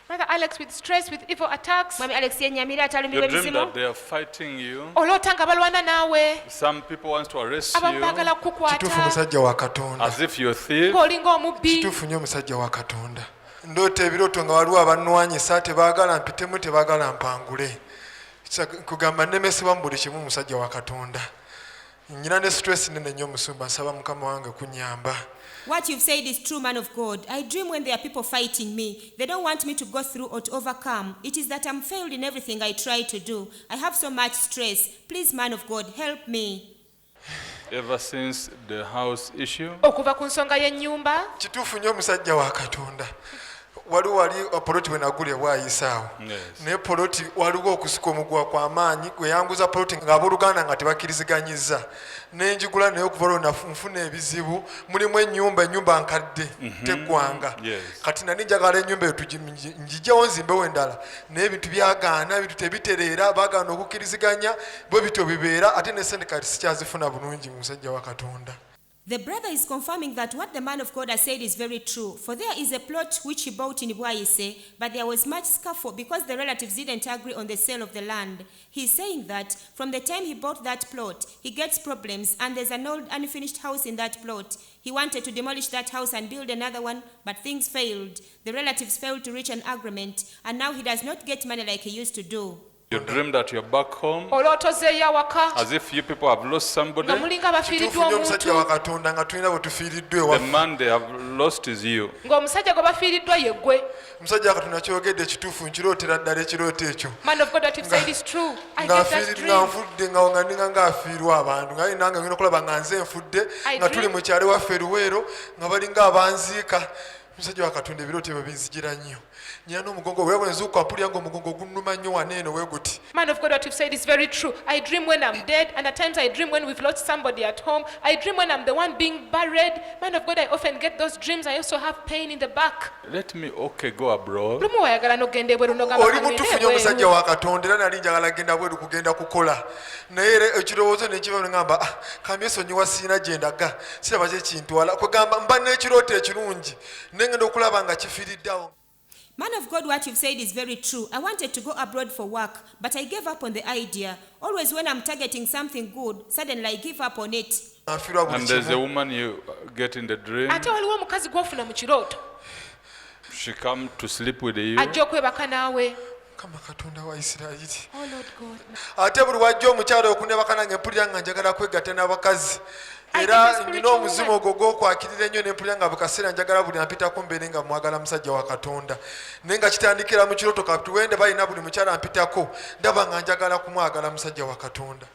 Brother Alex with stress, with evil attacks. Mwami Alex yenyamira atalumbirwa You dream emisimu. that they are fighting you. Olota nga balwana naawe. Some people want to arrest Abamu you baagala kukukwata. Kituufu musajja wa Katonda. as if you're a thief. Ng'olinga omubbi. Kituufu nnyo musajja wa Katonda. Ndoota ebirooto nga waliwo abannwanyisa tebaagala mpitemu tebaagala mpangule. Kugamba nnemesebwa mu buli kimu musajja wa Katonda. Nnyina ne stress nene nnyo musumba nsaba Mukama wange kunnyamba. What you've said is true, man of God. I dream when there are people fighting me. They don't want me to go through or to overcome. It is that I'm failed in everything I try to do. I have so much stress. Please, man of God, help me. Ever since the house issue, Okuva ku nsonga y'ennyumba. Kituufu nnyo musajja wa Katonda. Wali poloti we nagula ewaayisaawo. Naye poloti waliwo okusika omugwa kw'amaanyi gwe yanguza poloti ng'abooluganda nga tebakkiriziganyizza. N'engigula naye okuva olwo nfuna ebizibu. Mulimu ennyumba nkadde teggwanga. Kati nali njagala ennyumba eyo ngigyewo nzimbewo endala. Naye ebintu byagaana, ebintu tebitereera, baagaana okukkiriziganya, bwe bityo bibeera ate ne ssente kati sikyazifuna bulungi musajja wa Katonda. The brother is confirming that what the man of God has said is very true. For there is a plot which he bought in Bwaise, but there was much scuffle because the relatives didn't agree on the sale of the land. He's saying that from the time he bought that plot, he gets problems, and there's an old unfinished house in that plot. He wanted to demolish that house and build another one, but things failed. The relatives failed to reach an agreement, and now he does not get money like he used to do. you dream that you're back home Olota ozzeeyo awaka. as if you people have lost somebody. Nga mulinga abafiiriddwa Kituufu nnyo musajja wa omuntu. Katonda nga tulina bwe tufiiriddwa The ewaffe. man they have lost is you. Ng'omusajja gwe bafiiriddwa ye ggwe. Musajja wa Katonda kyogedde ekituufu nkirootera ddala ekirooto ekyo. Man of God, what you've said is true. I Nga get that nga dream. nfudde nga ndinga ng'afiirwa abantu nga nange ngenda okulaba nga nze nfudde I nga tuli dream- mu kyalo waffe Luweero nga balinga abanziika. Musajja wa Katonda ebirooto ebyo binzijira nnyo. Nnyina n'omugongo bwe bwe nzuukuka mpulira ng'omugongo gunnuma nnyo waneeno bwe guti. Man of God, what you've said is very true. I dream when I'm dead, and at times I dream when we've lost somebody at home. I dream when I'm the one being buried. Man of God, I often get those dreams. I also have pain in the back. Let me go abroad. Lumu wayagala n'ogenda ebweru n'ogamba Oli ka mutuufu ngende nnyo musajja ebweru. wa Katonda era nali njagala genda bweru kugenda kukola. Naye era ekirowoozo ne kiba ngamba kambi esonyiwa siina gye ndaga siraba kye kintwala kugamba mba n'ekirooto ekirungi naye ngenda okulaba nga kifiiriddeawo. Man of God, what you've said is very true. I wanted to go abroad for work, but I gave up on the idea. Always when I'm targeting something good, suddenly I give up on it. Nfiirwa buli And there's a kimu. woman you get in the dream. Ate waliwo omukazi gw'ofuna mu kirooto. She come to sleep with you. Ajja okwebaka naawe. Mukama Katonda wa Isirayiri. Oh Lord God. Ate buli wajja omukyalo okundebaka nange mpulira nga njagala kwegatta n'abakazi. I Era think a nina spiritual omuzimu ogwo gw'okwakirira ennyo ne mpulira nga buli kaseera njagala buli ampitako mbeere nga mwagala musajja wa Katonda. Naye nga kitandikira mu kirooto kati wende balina buli mukyala ampitako ndaba nga njagala kumwagala musajja wa Katonda.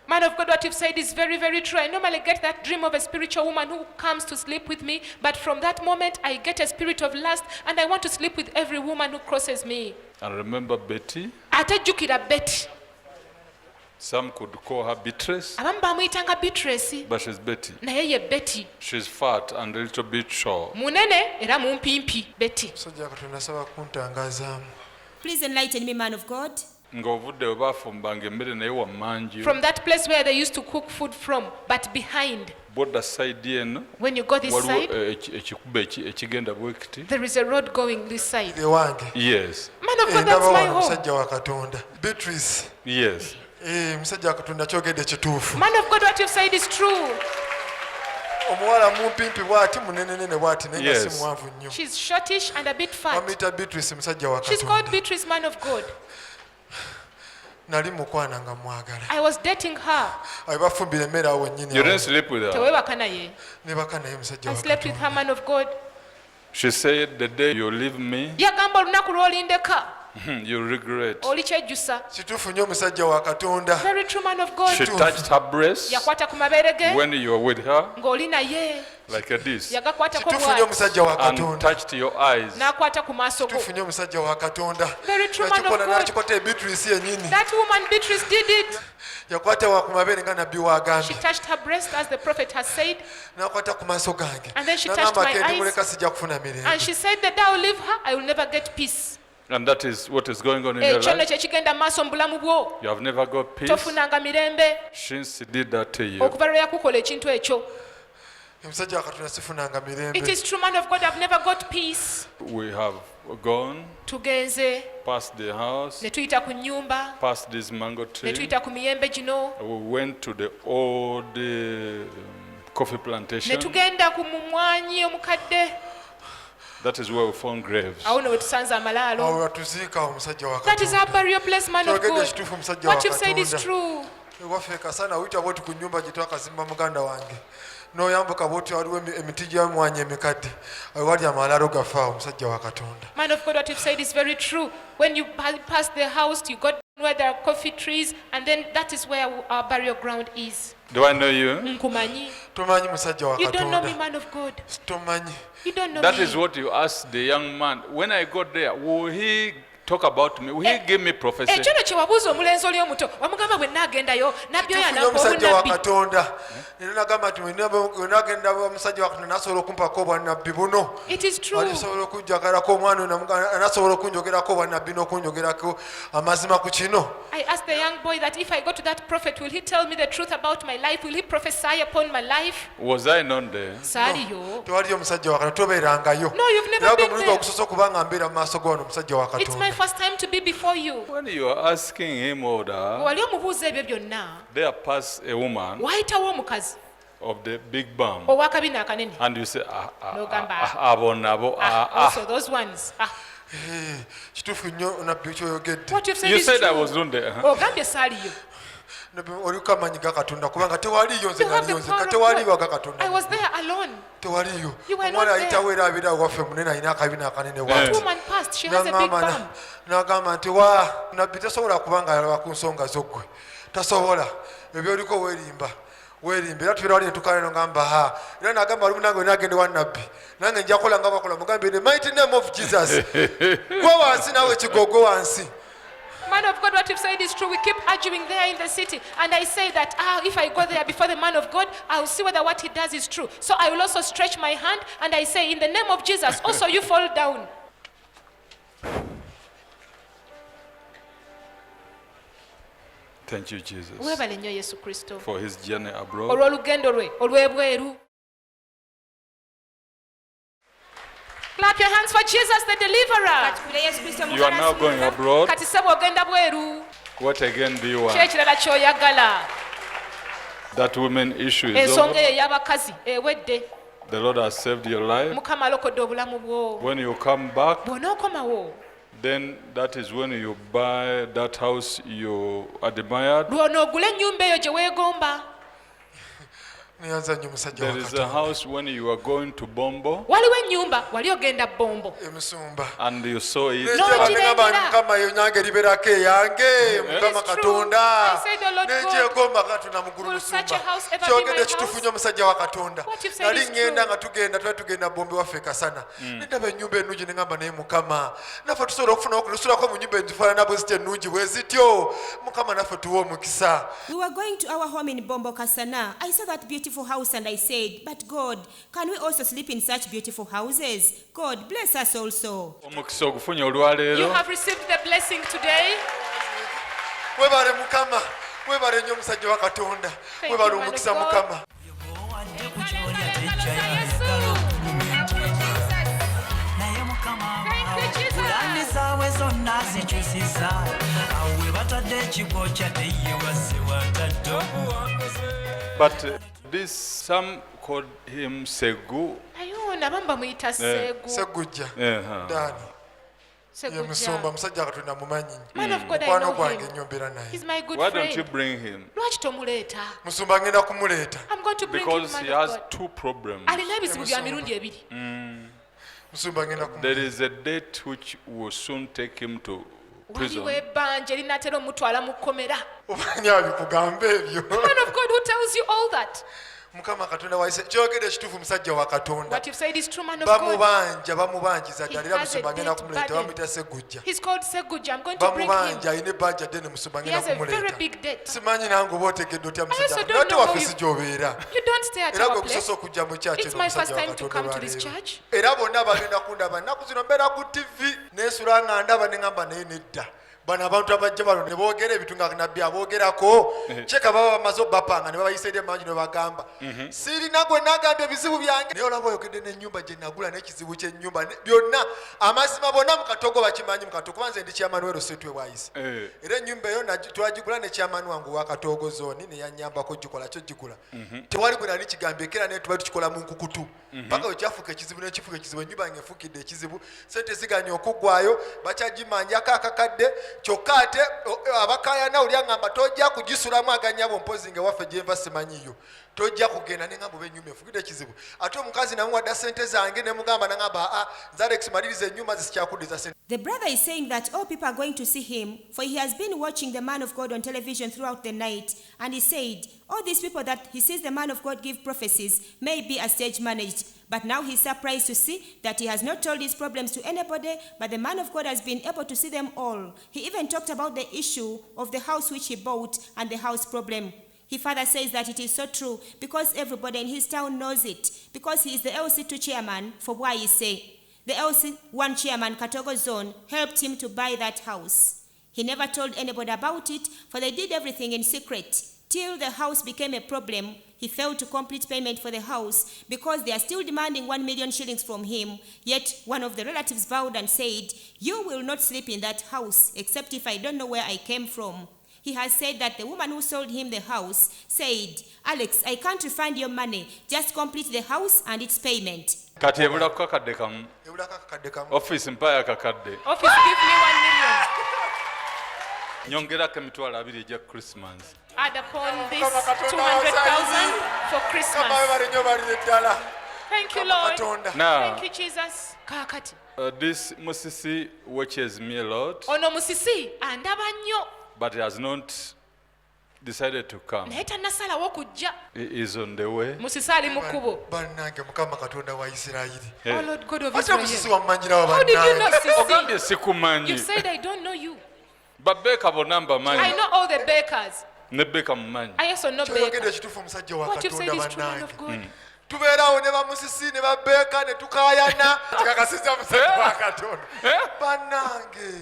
Man of God, what you've said is very, very true. I normally get that dream of a spiritual woman who comes to sleep with me, but from that moment I get a spirit of lust, and I want to sleep with every woman who crosses me. And remember Betty? Ate jjukira Betty. Some could call her Beatrice, Abamu bamuyitanga Beatrice, but she's Betty. naye ye Betty. She's fat and a little bit short. Munene era mumpimpi Betty. Musajja wa Katonda asaba kuntangazaamu. Please enlighten me, man of God. Ng'ovudde we baafumbanga emmere naye wammanju. From that place where they used to cook food from, but behind, Boda side eno when you go this waliwo side, ekikuba ekigenda bwekiti. there is a road going this side. Ewange. Yes. Man of God, that's Ndaba my wano home. musajja wa Katonda. Beatrice. Yes. Musajja wa Katonda kyogedde kituufu. Man of God, what you've said is true. Omuwala mumpimpi bw'ati munenenene bw'ati naye nga si Yes. muwanvu nnyo. She's shortish and a bit fat. Bamuyita Beatrice musajja wa She's called Katonda. Beatrice, man of God. Nali mukwana nga mwagala. I was dating her. Ayo bafumbira emmere awo You nnyini didn't awo. sleep with her. Tewebaka naye. Ne baka naye musajja I wa slept with her, Katonda. man of God. She said the day you leave me, Yagamba olunaku lw'olindeka you regret. oli kyejjusa. Kituufu nnyo musajja wa Katonda. Very true, man of God. She touched her breast Yakwata ku mabeere ge when you were with her, ng'oli naye. like this, Yagakwatako Kituufu nnyo bw'ati. musajja wa and Katonda. touched your eyes. N'akwata ku maaso go. Kituufu nnyo musajja wa Katonda. Very true, man of Yakikola God. n'akikota Beatrice yennyini. That woman Beatrice did it. Yakwata wa ku mabeere nga nabbi She w'agambye. touched her breast as the prophet has said, N'akwata ku maaso gange. And then she touched N'agamba my kendi eyes. muleka sijja kufuna and mirembe. she said that I will leave her, I will never get peace. And that is what is going on in your Ekyo nno life. kye kigenda mu maaso mu bulamu bwo. You have never got peace Tofunanga mirembe since he did that to you. okuva lwe yakukola ekintu ekyo. omusajja wa katonda sifunanga mirembe. It is true, man of God, I've never got peace. We have gone Tugenze, past the house, ne tuyita ku nnyumba, past this mango ne tree. tuyita ku miyembe gino, We went to the old coffee ne plantation. tugenda ku mumwanyi omukadde. That is where we found graves. Awo ne we tusanze amalaalo. Awo watuziika omusajja wa That is our katonda. burial place, man of Kyogedde God. ekituufu omusajja wa What you've said is katonda. true. Ewaffe kasana oyita bwoti ku nnyumba gye twakazimba muganda wange. N'oyambuka bwoti waliwo emiti gy'emwanyi emikadde. Awo wali amalaalo gafa omusajja wa katonda. Man of God, what you've said is very true. When you pass the house, you got where there are coffee trees, and then that is where our burial ground is. Do I know you? Nkumanyi. Tomanyi musajja wa You don't know me, katonda. man of God. Tomanyi. You don't know That me. is what you asked the young man. When I got there, will he talk about me? Will he give me prophecy? Ekyo no kye wabuuza omulenzi oli omuto wamugamba bwe naagendayo nabbi oyo Tufunye anampa omusajja wa obunabbi. katonda. Era nagamba nti bwe nagenda omusajja wa katonda nasobola okumpako obwannabbi buno. It is true. Alisobola okujjagalako omwana ono anasobola okunjogerako obwannabbi n'okunjogerako amazima ku kino. I asked the young boy that if I go to that prophet, will he tell me the truth about my life? Will he prophesy upon my life? Was I not there? Saaliyo. Tewali omusajja wa katonda tobeerangayo. No, you've never Era gwe been mulundi there. ogusoose okubanga mbeera mu maaso g'ono omusajja wa It's my katonda. first time to be before you. When you are asking him or her, Wali omubuuza ebyo byonna, there passed a woman wayitawo omukazi of the big bum, ow'akabina akanene. and you say, N'ogamba, abo nabo, Also those ones. Kituufu nnyo nabbi kyoyogedde. What you've said You is said I true. was not there. Ogambye saaliyo. Oliko amaanyi ga katonda kubanga tewaliyo nze You have naliyo the nze power ka of tewaliyo ga God. I katonda. was there alone. Tewaliyo. You were not Omwana there. ayitawo era abeera waffe munene alina akabina akanene That bw'ati. woman passed. She has a big bum. N'agamba nti wa nabbi tasobola kubanga ayalaba ku nsonga zo ggwe. Tasobola. Ebyo oliko weerimba. Weerimba. Era tubeera wali ne tukaala eno ngamba ha. Era n'agamba walimu nange nagende wa nabbi. Nange nja kukola nga bakola mugambe in the mighty name of Jesus. Gwe wansi naawe ekigogo wansi. Man of God, what you've said is true. We keep arguing there in the city. And I say that, if I go there before the man of God, I will see whether what he does is true. So I will also stretch my hand and I say, in the name of Jesus, also you fall down. Thank you, Jesus, Weebale nnyo Yesu Kristo. for his journey abroad. Olw'olugendo lwe olw'ebweru. Clap your hands for Jesus the deliverer. Katukule Yesu Kristo You are now going mukazi. abroad. Kati sebo ogenda bweru. What again do you Ki want? ekirala ky'oyagala? That women issue is Ensonga over. eyo ey'abakazi ewedde. The Lord has saved your life. Mukama alokodde obulamu bwo. When you come back, Bw'onookomawo, then that is when you buy that house you admired. lw'onoogula ennyumba eyo gye weegomba. Neyanza nnyo musajja wa There is a katonda. house when you are going to Bombo Waliwo ennyumba wali ogenda Bombo. Emisumba. and you saw it. No, negamba girengera. mukama yo nyange liberako eyange mukama It's true. katonda I said, "Oh Lord God, nenjegomba katonda mugulu will such musumba a house ever be kyogedde my kituufu house? nnyo musajja wa katonda What you've said nali is ŋŋenda true. nga tugenda bombi waffe kasana nendaba ennyumba ennungi neŋamba naye mukama naffe tusobola okufuna okutusulako mu nyumba ezifaanana bwe zitya ennungi bwe zityo mukama naffe tuwe omukisa. We were going to our home in Bombo Kasana. I saw that beautiful house and I said, but God, can we also sleep in such beautiful houses? God, bless us also. Omukisa ogufunye You olwaleero. have received the blessing today. webale mukama webale nnyo omusajja wa katonda Thank webale you, man omukisa of God. mukama. naye mukama Thank you, Jesus. pulani zaabwe zonna zikyusiza awo we batadde ekigo kyadde ye wazze watadde But this, some called him Segu. Naye ono abamu bamuyita Seegu. Segujja Uh-huh. daani ye musumba Segujja. musajja wa katonda mumanyi Man of God, I mukwano know gwange him. nnyo mbeera naye. He's my good Why don't you friend. bring him? Lwaki tomuleeta? musumba ngenda kumuleeta I'm going to bring him, Because man he of has God. two problems. Alina ebizibu bya mirundi ebiri. musumba ngenda There kumuleeta. is a date which will soon take him to prison. Waliwo ebbanja erinaatera omutwala mu kkomera. omanyi abikugamba ebyo Man of God, who tells you all that? mukama katonda waise kyogedde ekituufu musajja wa katonda What you've said is true, man of God. bamubanjiza ddala era He has a musumba ngenda debt kumuleeta burden. bamuyita segujja He's called Seguja. I'm going to bring him. bamubanja alina ebbanja ddene musumba He ngenda has a very kumuleeta big debt. simanyi nange oba otegedde otya also musajja don't nate know how waffe you- si gy'obeera You don't stay at era our gwe place. kusosa okujja mu kyaki It's my first time to come to this church. era bonna bagenda kundaba nnaku zino mbeera ku tv neesula nga ndaba ne ŋŋamba naye nedda bano abantu abajja bano ne boogera ebintu nga nabbi aboogerako kyeka baba bamaze obbapanga ne babayisa eri emangi ne bagamba sirina gwe nagambye ebizibu byange naye olaba oyogedde n'ennyumba gye nagula n'ekizibu ky'ennyumba byonna amazima bonna mukatogo bakimanyi mukatogo kuba nze ndi kyamani werosetwe bwayise era ennyumba eyo twagigula ne kyamani wange wakatogo zooni neyanyambako gikola kyo gigula tewali gwe nali kigambye era naye tuba tukikola mu nkukutu paka wekyafuuka ekizibu n'ekifuuka ekizibu ennyumba yange efuukidde ekizibu sente ziganye okuggwayo bakyagimanjako akakadde kyokka ate abakayana oli aŋŋamba tojja kugisulamu aganyabo mpozi ng'ewaffe gyenva simanyiyo tojja kugenda neŋŋamba oba ennyumba efugidde ekizibu ate omukazi namuwadda sente zange ne mugamba naŋŋamba Alex maliriza ennyumba zisikyakuddiza sente. The brother is saying that all people are going to see him, for he has been watching the man of God on television throughout the night, and he said, all these people that he sees the man of God give prophecies may be a stage managed, but now he's surprised to see that he has not told his problems to anybody, but the man of God has been able to see them all. He even talked about the issue of the house which he bought and the house problem. He further says that it is so true because everybody in his town knows it, because he is the LC2 chairman for YEC. The LC1 chairman, Katogo Zone, helped him to buy that house. He never told anybody about it, for they did everything in secret. Till the house became a problem, he failed to complete payment for the house because they are still demanding 1 million shillings from him. Yet one of the relatives vowed and said, you will not sleep in that house, except if I don't know where I came from. He has said that the woman who sold him the house said, Alex, I can't refund your money. Just complete the house and its payment. Kati ebulako kakadde kamu. Office mpaya kakadde. Office, give me 1 million. Nyongerako emitwalo 2 egya Christmas. Add upon this 200,000 for Christmas. Thank you, Lord. Now, Thank you, Jesus. Kakati. This Musisi watches me a lot, Ono musisi andaba nnyo. but he has not decided to come. Naye tannasalawo kujja. He is on the way. Musisi ali mu kkubo. bannange mukama katonda wa isirayiri Oh Lord God of ate musisi Israel. wammanyirawo How did you know bannange Ogambye Sisi? sikumanyi. You said I don't know you. Babeka bonna I mbamanyi. know all the bakers. Ne Beka mumanyi. I also know kyoyogedde bakers. ekituufu omusajja wa What you've said katonda is true, man bannange of God. tubeerawo ne bamusisi ne babeeka ne tukayana kikakasiza musajja wa katonda bannange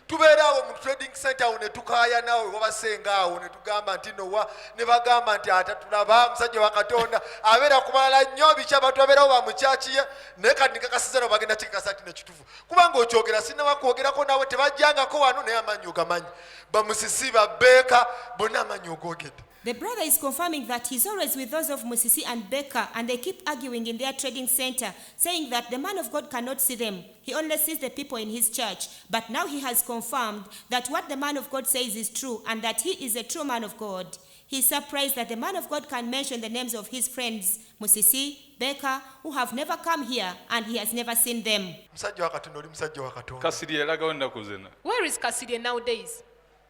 tubeerawo mu trading center awo ne tukayana awo wabasenga awo ne tugamba nti nowa ne bagamba nti ate tulaba musajja wa katonda abeera kubalala nnyo biki abantu babeerawo bamukyakiye naye kati nikakasiza no bagenda kikakasa ti nekituufu kubanga okyogera sinaba kwogerako nawe tebajjangako wano naye amanyi ogamanyi bamusisi babeeka bonna amanyi ogogedde. The brother is confirming that he's always with those of Musisi and Becca, and they keep arguing in their trading center, saying that the man of God cannot see them. He only sees the people in his church. But now he has confirmed that what the man of God says is true, and that he is a true man of God. He's surprised that the man of God can mention the names of his friends, Musisi, Becca, who have never come here, and he has never seen them. musajja wa katonda oli musajja wa katonda Kasiri eragawo ennaku zino. Where is Kasirye nowadays?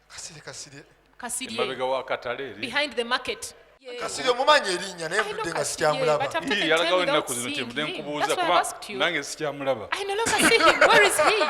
kasirye Kasirye. Emabega w'akatale eri. Behind the market. kasirye omumanyi erinnya naye I know mbudde nga Kasirye, sikyamulaba but after Ii, 10 yalagawo without ennaku zino seeing kyembudde him. nkubuuza That's why I've kuba asked you. nange sikyamulaba. I no longer see him. Where is he?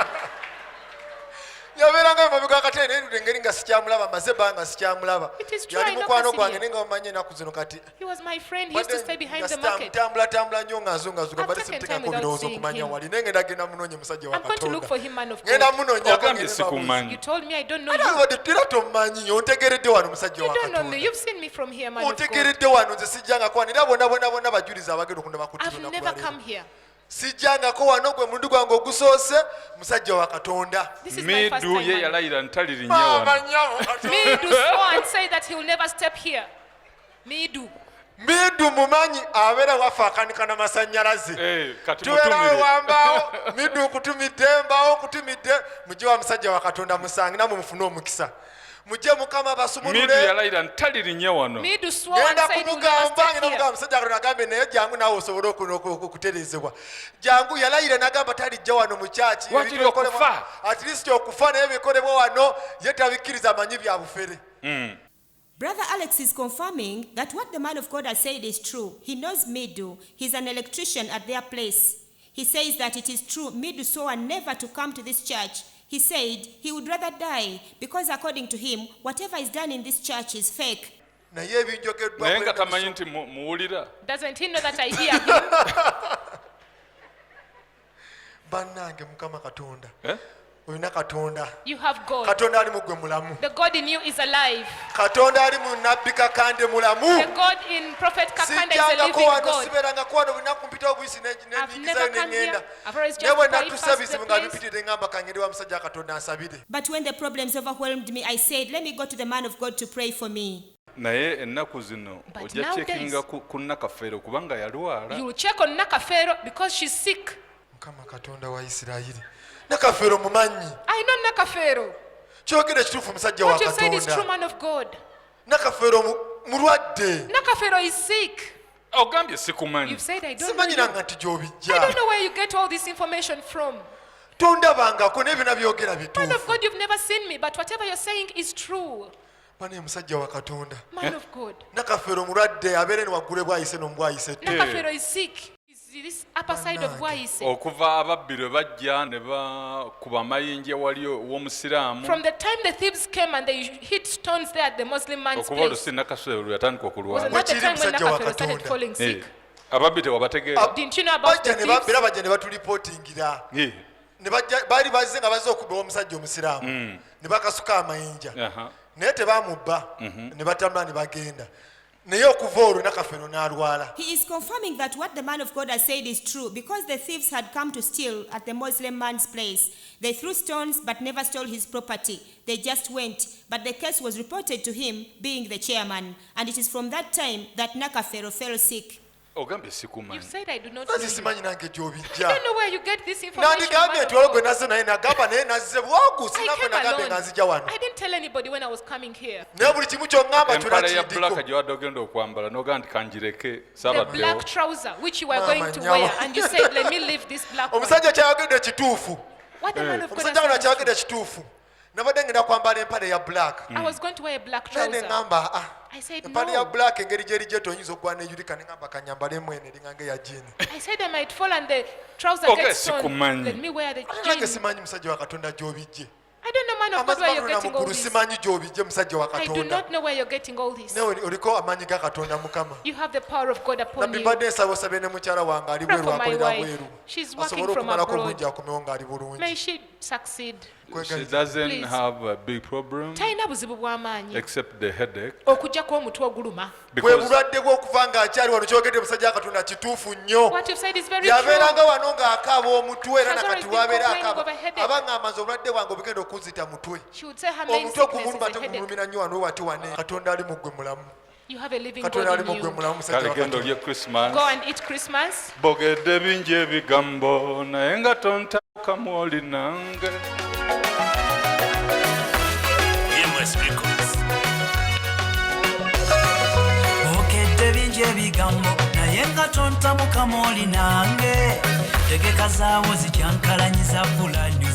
yabeeranga emabega akatale naye ndudde engeri nga sikyamulaba maze ebbanga sikyamulaba It is true, yali I know mukwano Kasirye. gwange naye nga bamanyi ennaku zino kati He was my friend. He used to stay behind the market. tambulatambula nnyo nga nzungazuga I've bali taken simutekako time without birowoozo seeing okumanya him. wali naye ngenda genda munoonya musajja wa I'm going to look katonda for him, man of ngenda God. munoonyako Ogambye sikumanyi. You told me I don't know era you. wadde era tomumanyi ontegeredde wano musajja You wa don't know me. katonda You've seen me from here, man of God. ontegeredde wano nze sijjangako wano era bonna bajuliza abagenda okundaba ku I've never come here. sijjangako wano gwe mulundi gwange ogusoose musajja wa katonda This is my first Midu ye time. man. yalayira ntalirinnya wano. Midu swore and say that he will never step here. Midu. midu mumanyi abeera waffe akanikana masannyalaze Kati tubeerawo mutumire. wambaawo midu kutumidde mbaawo kutumidde mujje wa musajja wa katonda musange namwe mufune omukisa mujje mukama Midu basumulule yalayira ntalirinnya wano. Midu swore and genda said he will never kumugamba step ngenda here. mugamba musajja katonda agambe naye jangu naawe osobole okutereezebwa jangu yalayira nagamba talijja wano mu kyaki Wakiri okufa. at least okufa naye bikolebwa wano ye tabikkiriza amanyi bya bufere. Brother Alex is confirming that what the man of God has said is true. He knows Midu. He's an electrician at their place. He says that it is true. Midu swore never to come to this church. He said he would rather die because according to him, whatever is done in this church is fake. naye ebinjogeddwa Naye nga tamanyi nti muwulira. Doesn't he know that I hear him? bannange mukama katonda olina katonda You have God. katonda ali mu ggwe mulamu The God in you is alive. katonda ali mu nabbi kakande mulamu The God in Prophet Kakanda is a sijjangako living wano God. sibeerangako wano bunaku mpitawo buyisi I've never nenyigizayo come here. neŋŋenda I've always naye bwe just natuusa bypassed bizibu the nga place. bipitire ŋŋamba kangende wa musajja katonda ansabire But when the problems overwhelmed me, I said, let me go to the man of God to pray for me. naye ennaku zino But ojja nowadays- cekinga ku nakafeero kubanga yalwala. You will check on Nakafero because she's sick. mukama katonda wa isirayiri nakafeero mumanyi I know Nakafero. kyogere ekituufu musajja wa What you said is true, katonda man of God. nakafeero mulwadde Nakafero is sick. ogambye sikumanyi. You've said I don't know. You. simanyiranga nti I gy'obijja don't know where you get all this information from. tondabangako naye byonna byogera Man of bituufu God, you've never seen me, but whatever you're saying is true. bane musajja wa katonda Man of God. nakafeero mulwadde abeere ne waggule bwayise nomubwayise Nakafero is sick. He's this upper side of Waise. okuva ababbi lwe bajja ne bakuba amayinja wali w'omusiraamu From the time the thieves came and they hit stones there at the Muslim man's okuva place, olusi nakasero lwe yatandika wasn't okulwala. that the Mwekiri time when musajja wa Nakafero started Katonda. falling sick? ababbi tewabategeera. Didn't you know about the bajja ne thieves? babeera bajja ne batulipootingira ne bajja baali bazze nga bazze okubba omusajja omusiraamu ne bakasuka amayinja Aha. naye tebamubba ne batambula ne bagenda naye okuva olwo nakafeero n'alwala He is confirming that what the man of God has said is true because the thieves had come to steal at the Muslim man's place. They threw stones but never stole his property. They just went. But the case was reported to him, being the chairman. And it is from that time that Nakafero fell sick. ogambye You sikumanyi. said I do not know kazi you. simanyi nange I gy'obijja don't know where you get this information. nandigambye man nti of olwo gwe God. nazze naye nagamba naye nazze bwogu I sinagwe came nagambye alone. nga nzija wano I didn't tell anybody when I was coming here. naye buli kimu ky'oŋŋamba empala ya kyona bulaka kiddiko gye wadde ogenda okwambala n'ogamba nti kanjireke The saabaddewo. black trouser which you were Mama going to nyawa. wear, and you said, "Let me leave this black one." omusajja kyayogedde kituufu What the man of God omusajja wano has said. kyayogedde kituufu nabadde ngenda kwambala empale ya black I was going to wear a black naye trouser. neŋŋamba I said empale ya no. black engeri gyeri gyeto oyinza okuba neyulika neŋŋamba kanyambale mwene eringa nga eya jini I said I might fall and the trouser Okay, gets torn. sikumanyi. Let me wear the nange jeans. simanyi musajja wa katonda gy'obijje I don't know, man of God, where amazima you're gonna getting all muggulu this. simanyi gy'obijje musajja wa I do katonda not know where you're getting all this. naye oliko amaanyi ga katonda mukama You have the power of God upon nabbi you. mbadde nsabasabye ne mukyala wange ali Pray bweru for my akolera wife. bweru She's working asobole from okumalako abroad. bulungi akomewo ng'ali May bulungi she succeed. She doesn't Please. have a big problem Talina buzibu bw'amaanyi except the headache okuggyako omutwe oguluma. bwe because bulwadde bw'okuva ng'akyali wano kyogedde musajja wa katonda kituufu nnyo What you've said is very true. yabeeranga wano ng'akaaba omutwe era Has nakati always been wabeera complaining akaaba of a headache. aba ng'amaze obulwadde bwange obugenda okuzita mutwe She would say her main omutwe sickness is gumuluma a ate headache. gumulumira nnyo wano wati wane katonda ali mu ggwe mulamu You have a living katonda ali God mu in ggwe you. mulamu musajja kale wa genda katonda olye Christmas Go and eat Christmas. bogedde bingi ebigambo naye nga tontabukamu oli nange. EMS Records. Okedde bingi ebigambo naye nga tontamukamu oli nange tegeka zaawo zikyankalanyiza fulani